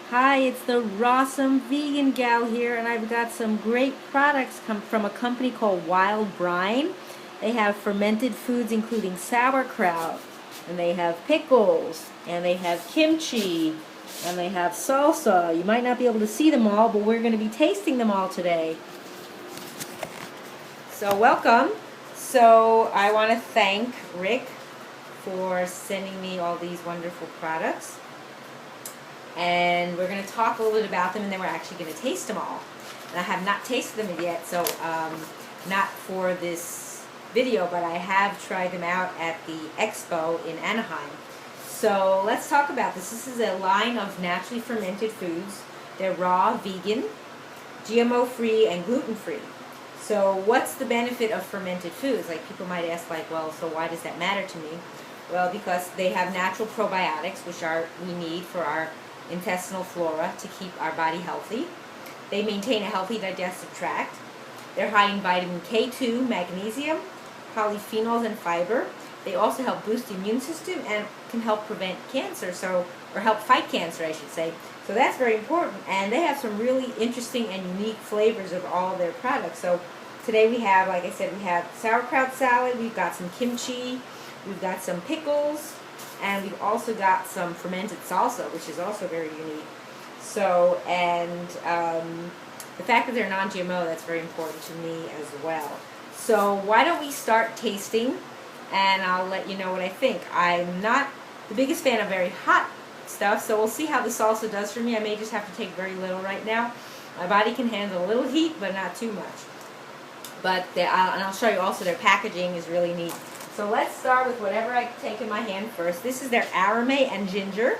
Hi, it's the Rawsome Vegan Gal here, and I've got some great products come from a company called Wildbrine. They have fermented foods including sauerkraut, and they have pickles, and they have kimchi, and they have salsa. You might not be able to see them all, but we're going to be tasting them all today. So welcome. So I want to thank Rick for sending me all these wonderful products. And we're going to talk a little bit about them, and then we're actually going to taste them all. And I have not tasted them yet, so not for this video, but I have tried them out at the expo in Anaheim. So let's talk about this. This is a line of naturally fermented foods. They're raw, vegan, GMO-free, and gluten-free. So what's the benefit of fermented foods? Like, people might ask, like, well, so why does that matter to me? Well, because they have natural probiotics, which we need for our intestinal flora to keep our body healthy. They maintain a healthy digestive tract. They're high in vitamin K2, magnesium, polyphenols, and fiber. They also help boost the immune system and can help prevent cancer, or help fight cancer, I should say. So that's very important. And they have some really interesting and unique flavors of all their products. So today we have, like I said, we have sauerkraut salad, we've got some kimchi, we've got some pickles, and we've also got some fermented salsa, which is also very unique. So, and the fact that they're non-GMO, that's very important to me as well. So why don't we start tasting, and I'll let you know what I think. I'm not the biggest fan of very hot stuff, so we'll see how the salsa does for me. I may just have to take very little right now. My body can handle a little heat, but not too much. But and I'll show you also their packaging is really neat. So let's start with whatever I take in my hand first. This is their arame and ginger.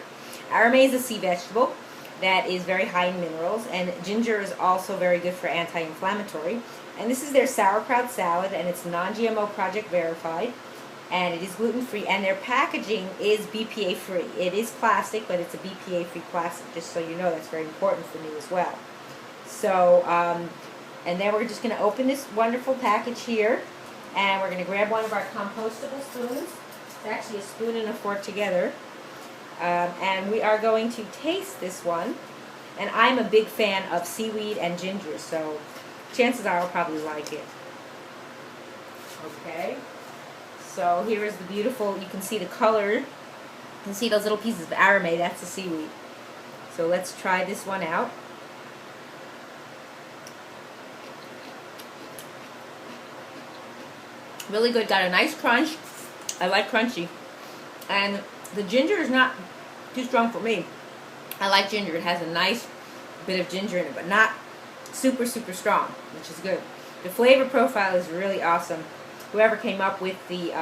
Arame is a sea vegetable that is very high in minerals, and ginger is also very good for anti-inflammatory. And this is their sauerkraut salad, and it's non-GMO project verified, and it is gluten-free, and their packaging is BPA-free. It is plastic, but it's a BPA-free plastic, just so you know. That's very important for me as well. So, and then we're just going to open this wonderful package here. And we're going to grab one of our compostable spoons. It's actually a spoon and a fork together. And we are going to taste this one. And I'm a big fan of seaweed and ginger, so chances are I'll probably like it. Okay. So here is the beautiful, you can see the color. You can see those little pieces of arame, that's the seaweed. So let's try this one out. Really good. Got a nice crunch. I like crunchy. And the ginger is not too strong for me. I like ginger. It has a nice bit of ginger in it, but not super, super strong, which is good. The flavor profile is really awesome. Whoever came up with the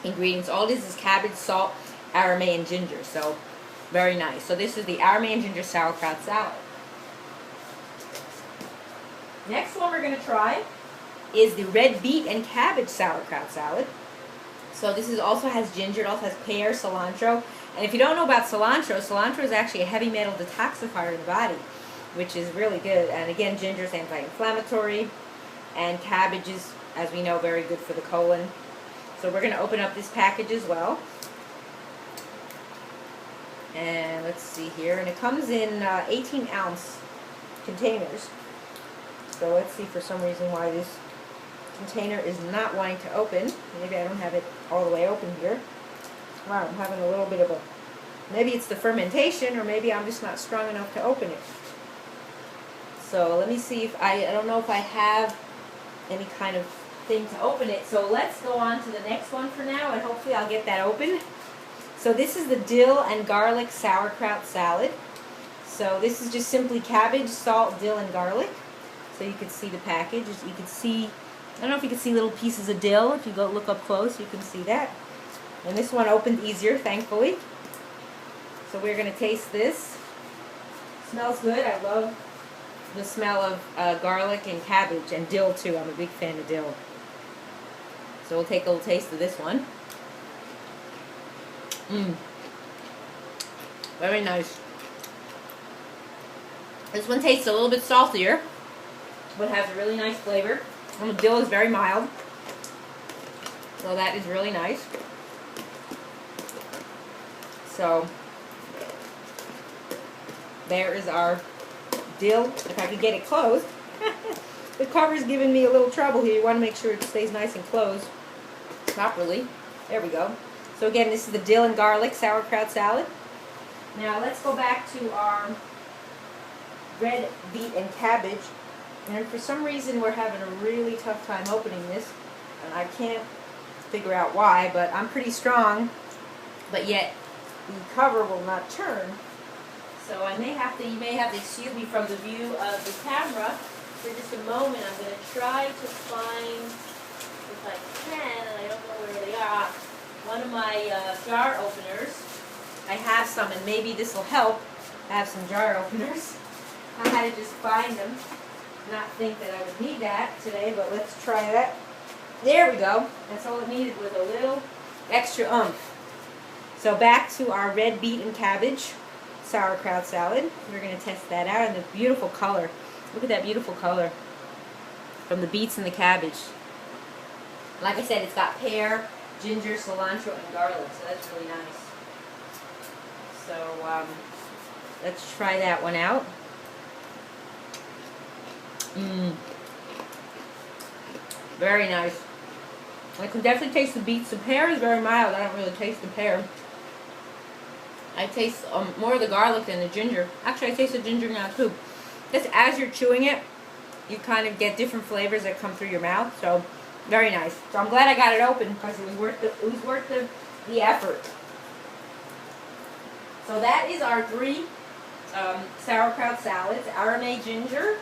ingredients, all this is cabbage, salt, arame, and ginger. So, very nice. So this is the arame and ginger sauerkraut salad. Next one we're going to try is the red beet and cabbage sauerkraut salad. So this also has ginger, it also has pear, cilantro. And if you don't know about cilantro, cilantro is actually a heavy metal detoxifier in the body, which is really good. And again, ginger is anti-inflammatory, and cabbage is, as we know, very good for the colon. So we're going to open up this package as well. And let's see here. And it comes in 18-ounce containers. So let's see, for some reason, why this container is not wanting to open. Maybe I don't have it all the way open here. Wow, I'm having a little bit of a, maybe it's the fermentation, or maybe I'm just not strong enough to open it. So let me see if I don't know if I have any kind of thing to open it. So let's go on to the next one for now, and hopefully I'll get that open. So this is the dill and garlic sauerkraut salad. So this is just simply cabbage, salt, dill, and garlic. So you can see the package. You can see, I don't know if you can see little pieces of dill. If you go look up close, you can see that. And this one opened easier, thankfully. So we're going to taste this. Smells good. I love the smell of garlic and cabbage, and dill too. I'm a big fan of dill. So we'll take a little taste of this one. Very nice. This one tastes a little bit saltier, but has a really nice flavor. And the dill is very mild, so that is really nice. So there is our dill. If I could get it closed. The cover's giving me a little trouble here. You want to make sure it stays nice and closed properly. There we go. So again, this is the dill and garlic sauerkraut salad. Now let's go back to our red beet and cabbage. And for some reason we're having a really tough time opening this. And I can't figure out why, but I'm pretty strong. But yet the cover will not turn. So you may have to excuse me from the view of the camera for just a moment. I'm going to try to find, if I can, and I don't know where they are, one of my jar openers. I have some, and maybe this will help. I have some jar openers. I had to just find them. Not think that I would need that today, but let's try that. There we go. That's all it needed was a little extra oomph. So back to our red beet and cabbage sauerkraut salad. We're going to test that out, and the beautiful color. Look at that beautiful color from the beets and the cabbage. Like I said, it's got pear, ginger, cilantro, and garlic, so that's really nice. So let's try that one out. Very nice. I can definitely taste the beets. The pear is very mild. I don't really taste the pear. I taste more of the garlic than the ginger. Actually, I taste the ginger now too. Just as you're chewing it, you kind of get different flavors that come through your mouth. So, very nice. So I'm glad I got it open because it was worth the effort. So that is our 3 sauerkraut salads: arame ginger,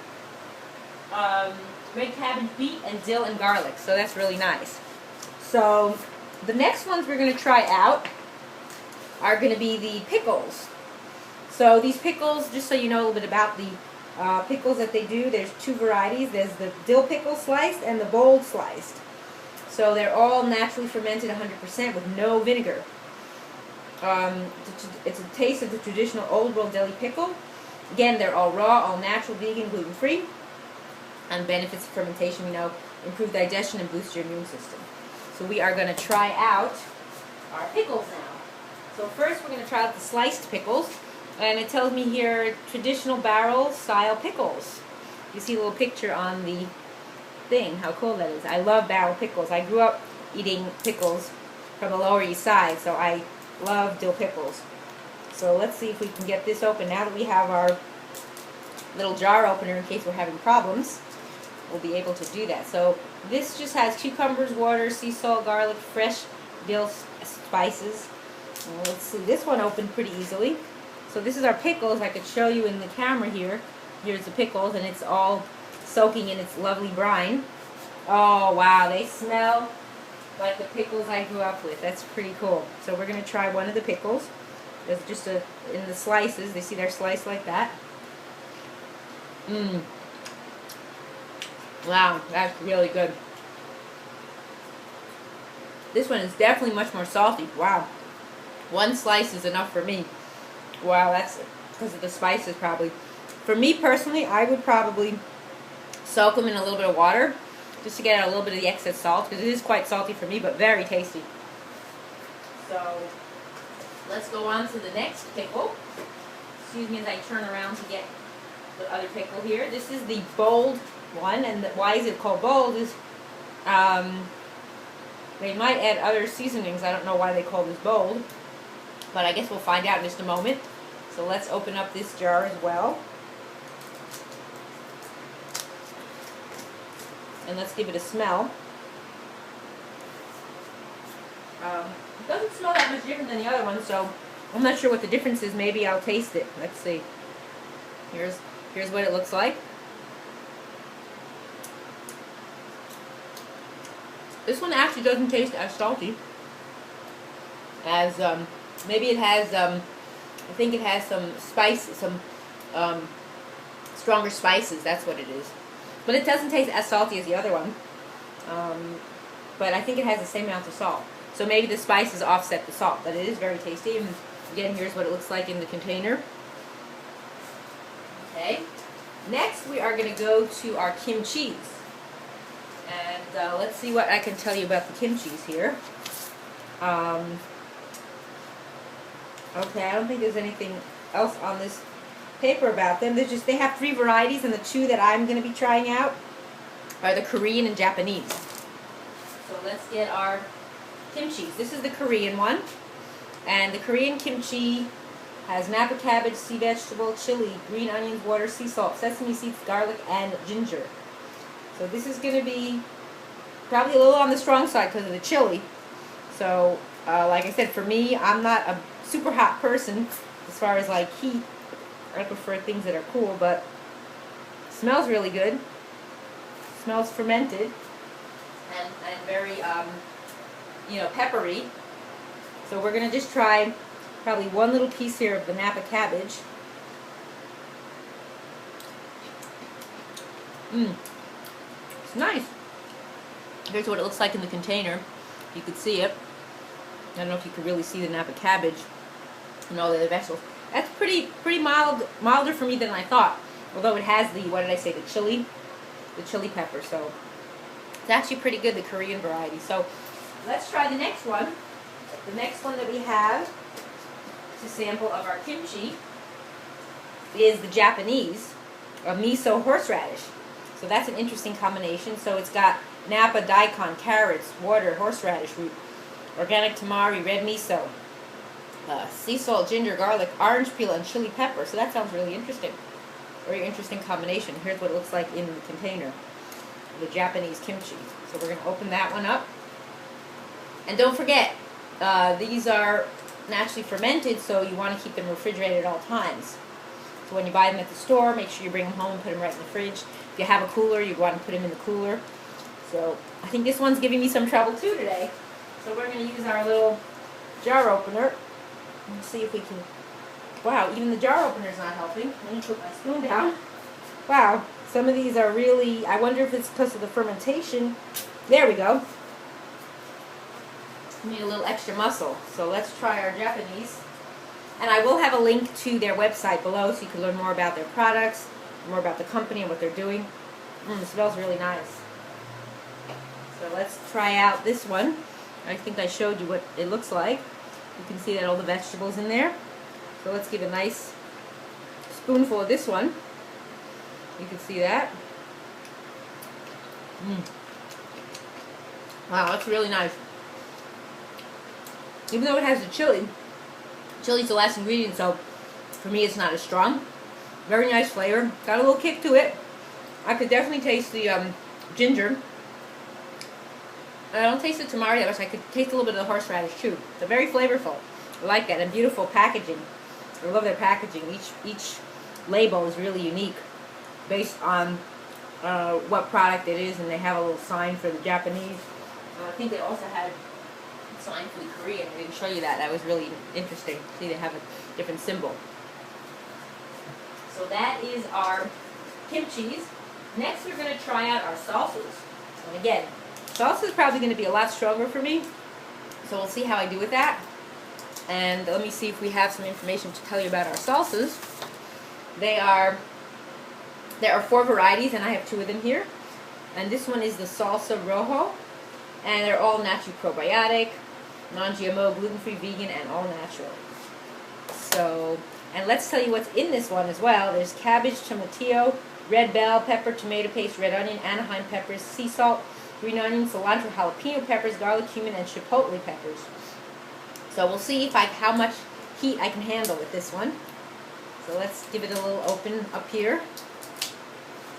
red cabbage, beet, and dill and garlic. So that's really nice. So the next ones we're going to try out are going to be the pickles. So these pickles, just so you know a little bit about the pickles that they do, there's 2 varieties. There's the dill pickle sliced and the bold sliced. So they're all naturally fermented 100% with no vinegar. It's a taste of the traditional old world deli pickle. Again, they're all raw, all natural, vegan, gluten-free. And benefits of fermentation, we know, improve digestion and boost your immune system. So we are going to try out our pickles now. So first we're going to try out the sliced pickles. And it tells me here, traditional barrel style pickles. You see a little picture on the thing, how cool that is. I love barrel pickles. I grew up eating pickles from the Lower East Side, so I love dill pickles. So let's see if we can get this open. Now that we have our little jar opener in case we're having problems, we'll be able to do that. So this just has cucumbers, water, sea salt, garlic, fresh dill spices. And let's see, this one opened pretty easily. So this is our pickles. I could show you in the camera here. Here's the pickles, and it's all soaking in its lovely brine. Oh, wow, they smell like the pickles I grew up with. That's pretty cool. So we're going to try one of the pickles. There's just in the slices. They see they're sliced like that. Wow, that's really good. This one is definitely much more salty. Wow. 1 slice is enough for me. Wow, that's because of the spices probably. For me personally, I would probably soak them in a little bit of water just to get out a little bit of the excess salt, because it is quite salty for me, but very tasty. So let's go on to the next pickle. Excuse me as I turn around to get the other pickle here. This is the bold one, and why is it called bold is they might add other seasonings. I don't know why they call this bold, but I guess we'll find out in just a moment. So let's open up this jar as well. And let's give it a smell. It doesn't smell that much different than the other one, so I'm not sure what the difference is. Maybe I'll taste it. Let's see. Here's what it looks like. This one actually doesn't taste as salty as maybe it has. I think it has some spice, some stronger spices. That's what it is. But it doesn't taste as salty as the other one. But I think it has the same amount of salt. So maybe the spices offset the salt. But it is very tasty. And again, here's what it looks like in the container. Okay. Next, we are going to go to our kimchi. And let's see what I can tell you about the kimchis here. Okay, I don't think there's anything else on this paper about them. They have 3 varieties, and the 2 that I'm going to be trying out are the Korean and Japanese. So let's get our kimchi. This is the Korean one, and the Korean kimchi has Napa cabbage, sea vegetable, chili, green onions, water, sea salt, sesame seeds, garlic, and ginger. So this is going to be probably a little on the strong side because of the chili. So, like I said, for me, I'm not a super hot person as far as like heat. I prefer things that are cool, but it smells really good. It smells fermented and very, peppery. So we're going to just try probably 1 little piece here of the Napa cabbage. It's nice. Here's what it looks like in the container. You could see it. I don't know if you could really see the Napa cabbage and all the other vegetables. That's pretty milder for me than I thought. Although it has the, what did I say, the chili pepper. So it's actually pretty good, the Korean variety. So let's try the next one. The next one that we have to sample of our kimchi is the Japanese miso horseradish. So that's an interesting combination. So it's got Napa daikon, carrots, water, horseradish root, organic tamari, red miso, sea salt, ginger, garlic, orange peel, and chili pepper. So that sounds really interesting. Very interesting combination. Here's what it looks like in the container, the Japanese kimchi. So we're going to open that one up. And don't forget, these are naturally fermented, so you want to keep them refrigerated at all times. So when you buy them at the store, make sure you bring them home and put them right in the fridge. If you have a cooler, you'd want to put them in the cooler. So I think this one's giving me some trouble too today. So we're going to use our little jar opener. Let's see if we can... Wow, even the jar opener's not helping. Let me put my spoon down. Wow, some of these are really... I wonder if it's because of the fermentation. There we go. Need a little extra muscle. So let's try our Japanese. And I will have a link to their website below so you can learn more about their products, more about the company and what they're doing. It smells really nice. So let's try out this one. I think I showed you what it looks like. You can see that all the vegetables in there. So let's give a nice spoonful of this one. You can see that. Wow, that's really nice. Even though it has the chili, chili's the last ingredient, so for me it's not as strong. Very nice flavor. Got a little kick to it. I could definitely taste the ginger. I don't taste the tamari that much. I could taste a little bit of the horseradish too. They're very flavorful. I like that. And beautiful packaging. I love their packaging. Each label is really unique based on what product it is, and they have a little sign for the Japanese. I think they also had a sign for the Korean. I didn't show you that. That was really interesting. See, they have a different symbol. So that is our kimchis. Next, we're going to try out our salsas. And again, salsa is probably going to be a lot stronger for me, so we'll see how I do with that. And let me see if we have some information to tell you about our salsas. There are 4 varieties, and I have 2 of them here. And this one is the Salsa Rojo, and they're all natural probiotic, non-GMO, gluten-free, vegan, and all natural. So, and let's tell you what's in this one as well. There's cabbage, tomatillo, red bell pepper, tomato paste, red onion, Anaheim peppers, sea salt, green onion, cilantro, jalapeno peppers, garlic, cumin, and chipotle peppers. So we'll see if how much heat I can handle with this one. So let's give it a little open up here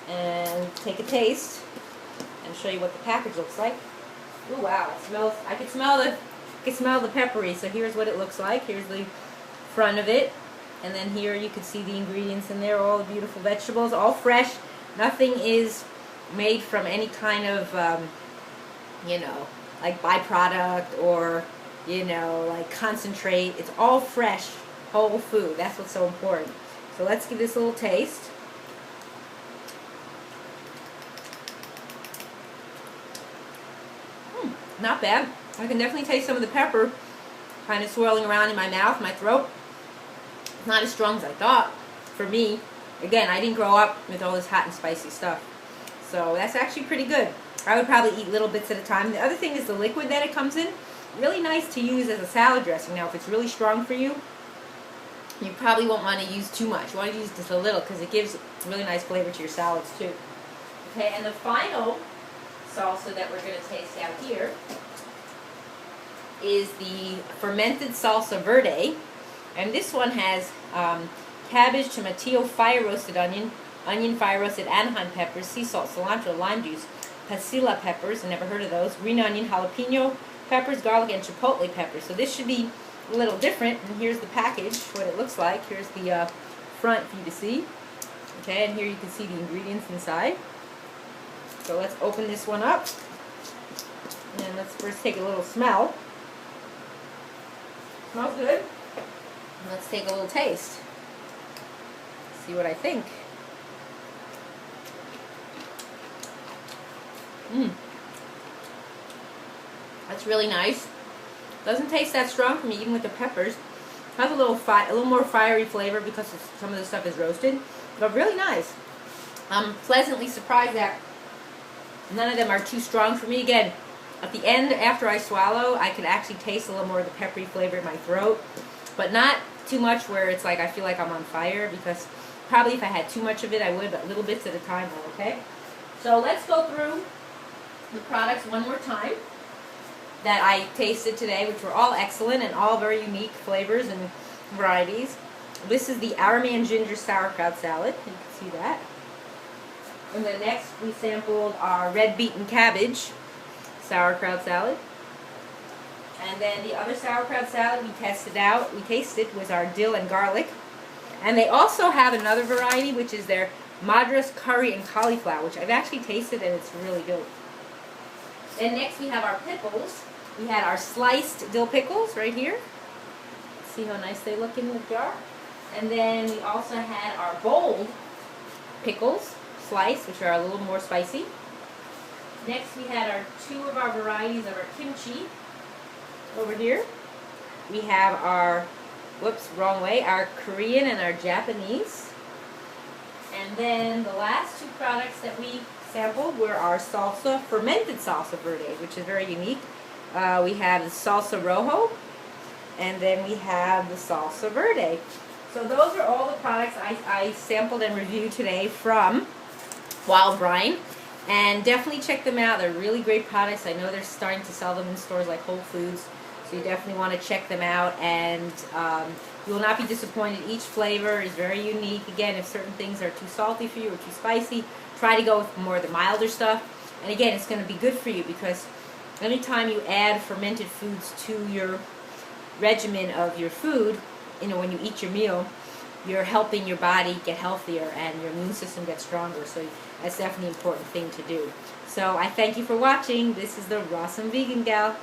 and take a taste and show you what the package looks like. Oh wow, it smells. I can smell the peppery. So here's what it looks like. Here's the front of it, and then here you can see the ingredients in there. All the beautiful vegetables, all fresh. Nothing is made from any kind of like byproduct or like concentrate. It's all fresh, whole food. That's what's so important. So let's give this a little taste. Not bad. I can definitely taste some of the pepper kind of swirling around in my mouth, my throat. It's not as strong as I thought. For me, again, I didn't grow up with all this hot and spicy stuff. So that's actually pretty good. I would probably eat little bits at a time. The other thing is the liquid that it comes in. Really nice to use as a salad dressing. Now, if it's really strong for you, You probably won't want to use too much. You want to use just a little because it gives really nice flavor to your salads too. Okay, and the final salsa that we're going to taste out here is the fermented salsa verde. And this one has cabbage, tomatillo, fire-roasted onion, fire-roasted Anaheim peppers, sea salt, cilantro, lime juice, pasilla peppers, I never heard of those, green onion, jalapeno peppers, garlic, and chipotle peppers. So this should be a little different. And here's the package, what it looks like. Here's the front for you to see. Okay, and here you can see the ingredients inside. So let's open this one up. And let's first take a little smell. Smells good. And let's take a little taste. See what I think. That's really nice. Doesn't taste that strong for me, even with the peppers. Has a little more fiery flavor because some of the stuff is roasted, but really nice. I'm pleasantly surprised that none of them are too strong for me. Again, at the end, after I swallow, I can actually taste a little more of the peppery flavor in my throat, but not too much where it's like I feel like I'm on fire, because probably if I had too much of it, I would, but little bits at a time are okay. So let's go through the products one more time that I tasted today, which were all excellent and all very unique flavors and varieties. This is the arame and ginger sauerkraut salad. You can see that. And then next we sampled our red beet and cabbage sauerkraut salad. And then the other sauerkraut salad we tasted was our dill and garlic. And they also have another variety, which is their madras curry and cauliflower, which I've actually tasted and it's really good. And next we have our pickles. We had our sliced dill pickles right here. See how nice they look in the jar. And then we also had our bold pickles sliced, which are a little more spicy. Next we had two of our varieties of our kimchi over here. We have our, our Korean and our Japanese. And then the last two products that we sampled were our fermented salsa verde, which is very unique. We have the salsa rojo, and then we have the salsa verde. So those are all the products I sampled and reviewed today from Wildbrine. And definitely check them out. They're really great products. I know they're starting to sell them in stores like Whole Foods. So you definitely want to check them out. And you will not be disappointed. Each flavor is very unique. Again, if certain things are too salty for you or too spicy, try to go with more of the milder stuff. And again, it's going to be good for you because anytime you add fermented foods to your regimen of your food, when you eat your meal, you're helping your body get healthier and your immune system gets stronger. So that's definitely an important thing to do. So I thank you for watching. This is the Rawsome Vegan Gal.